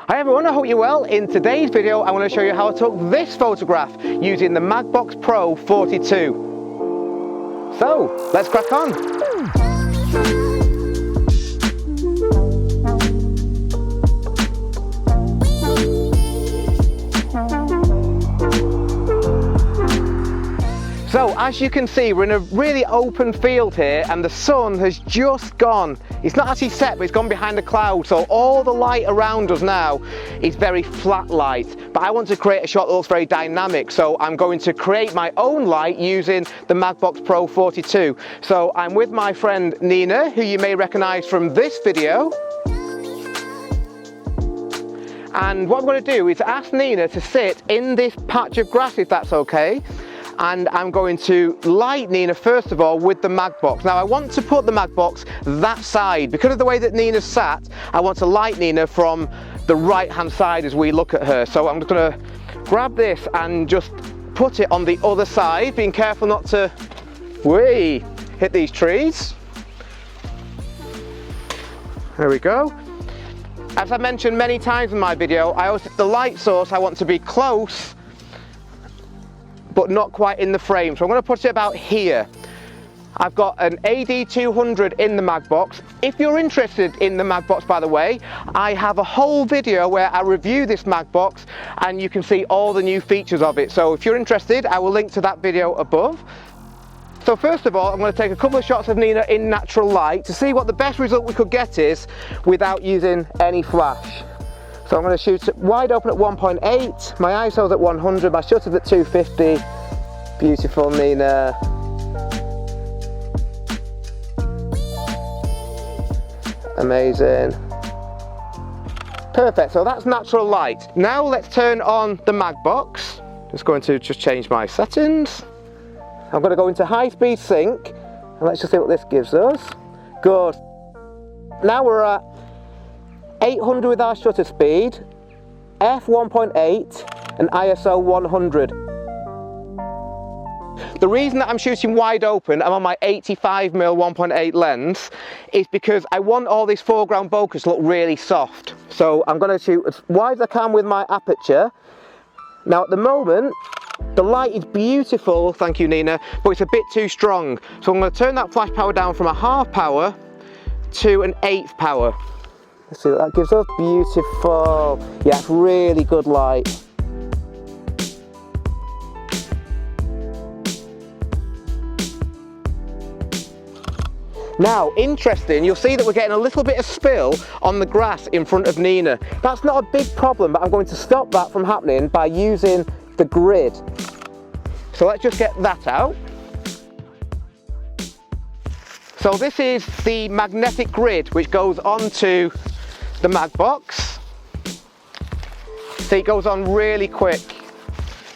Hi everyone, I hope you're well. In today's video I want to show you how I took this photograph using the MagBox Pro 42. So, let's crack on. So as you can see, we're in a really open field here and the sun has just gone. It's not actually set, but it's gone behind the cloud, so all the light around us now is very flat light. But I want to create a shot that looks very dynamic, so I'm going to create my own light using the MagBox Pro 42. So I'm with my friend Nina, who you may recognize from this video. And what I'm going to do is ask Nina to sit in this patch of grass, if that's okay. And I'm going to light Nina first of all with the MagBox. Now I want to put the MagBox that side. Because of the way that Nina's sat, I want to light Nina from the right hand side as we look at her. So I'm just going to grab this and just put it on the other side, being careful not to hit these trees. There we go. As I mentioned many times in my video, the light source I want to be close but not quite in the frame, so I'm going to put it about here. I've got an AD200 in the MagBox. If you're interested in the MagBox, by the way, I have a whole video where I review this MagBox and you can see all the new features of it. So if you're interested, I will link to that video above. So first of all, I'm going to take a couple of shots of Nina in natural light to see what the best result we could get is without using any flash. So I'm going to shoot it wide open at 1.8, my ISO's at 100, my shutter's at 250. Beautiful Nina. Amazing. Perfect, so that's natural light. Now let's turn on the MagBox. Just going to change my settings. I'm going to go into high speed sync and let's just see what this gives us. Good. Now we're at 800 with our shutter speed, f1.8 and ISO 100. The reason that I'm shooting wide open, I'm on my 85mm 1.8 lens, is because I want all this foreground bokeh to look really soft. So I'm going to shoot as wide as I can with my aperture. Now at the moment, the light is beautiful, thank you Nina, but it's a bit too strong. So I'm going to turn that flash power down from a half power to an eighth power. Let's see what that gives us. Beautiful. Yeah, it's really good light. Now, interesting, you'll see that we're getting a little bit of spill on the grass in front of Nina. That's not a big problem, but I'm going to stop that from happening by using the grid. So let's just get that out. So this is the magnetic grid which goes onto the MagBox. See, it goes on really quick.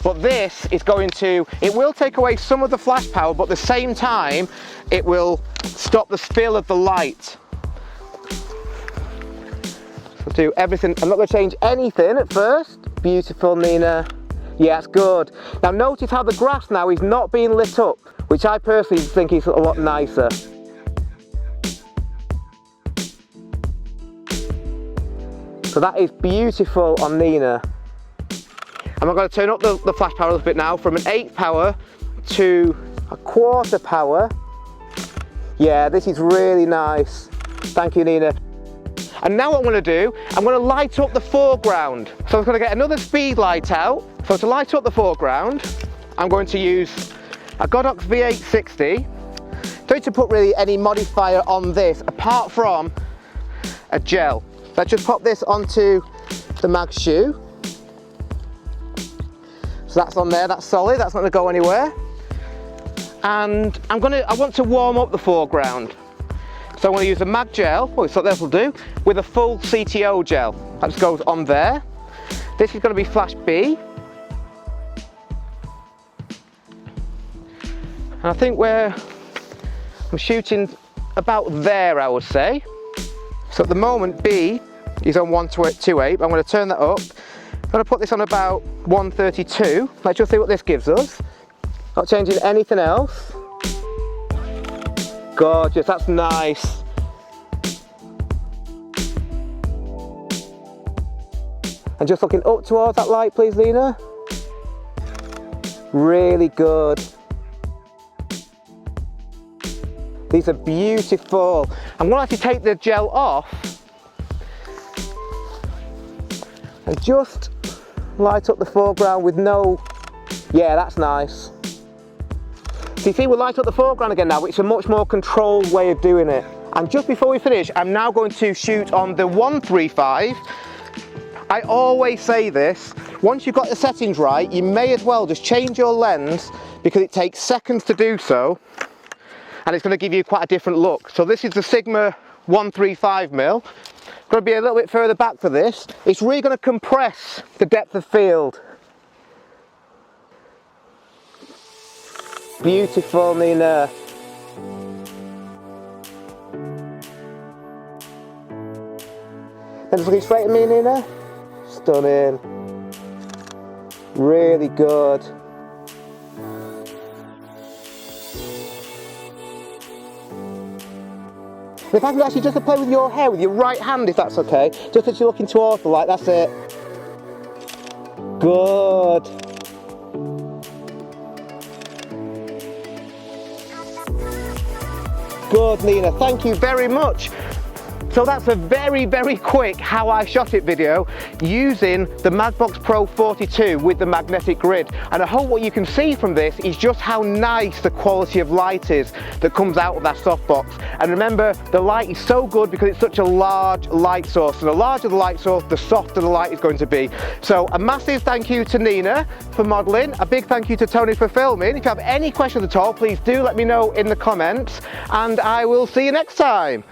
But this is it will take away some of the flash power, but at the same time, it will stop the spill of the light. So do everything. I'm not going to change anything at first. Beautiful, Nina. Yeah, it's good. Now notice how the grass now is not being lit up, which I personally think is a lot nicer. So that is beautiful on Nina. And I'm going to turn up the flash power a little bit now from an 8th power to a 1/4 power. Yeah, this is really nice. Thank you, Nina. And now what I'm going to do, I'm going to light up the foreground. So I'm going to get another speed light out. So to light up the foreground, I'm going to use a Godox V860. Don't need to put really any modifier on this apart from a gel. Let's just pop this onto the mag shoe. So that's on there, that's solid, that's not going to go anywhere. And I want to warm up the foreground. So I'm going to use a mag gel, so this will do, with a full CTO gel. That just goes on there. This is going to be flash B. And I think I'm shooting about there, I would say. So at the moment B is on 128, I'm going to turn that up. I'm going to put this on about 132. Let's just see what this gives us. Not changing anything else. Gorgeous, that's nice. And just looking up towards that light, please, Nina. Really good. These are beautiful. I'm going to actually take the gel off and just light up the foreground with no... Yeah, that's nice. So you see, we'll light up the foreground again now, but it's a much more controlled way of doing it. And just before we finish, I'm now going to shoot on the 135. I always say this, once you've got the settings right, you may as well just change your lens because it takes seconds to do so, and it's going to give you quite a different look. So this is the Sigma 135mm. Going to be a little bit further back for this. It's really going to compress the depth of field. Beautiful, Nina. Then just looking straight at me, Nina. Stunning. Really good. If I can actually just play with your hair with your right hand, if that's okay, just as you're looking towards the light, that's it. Good. Good, Nina, thank you very much. So that's a very, very quick how I shot it video using the MagBox Pro 42 with the magnetic grid. And I hope what you can see from this is just how nice the quality of light is that comes out of that softbox. And remember, the light is so good because it's such a large light source. So the larger the light source, the softer the light is going to be. So a massive thank you to Nina for modelling. A big thank you to Tony for filming. If you have any questions at all, please do let me know in the comments. And I will see you next time.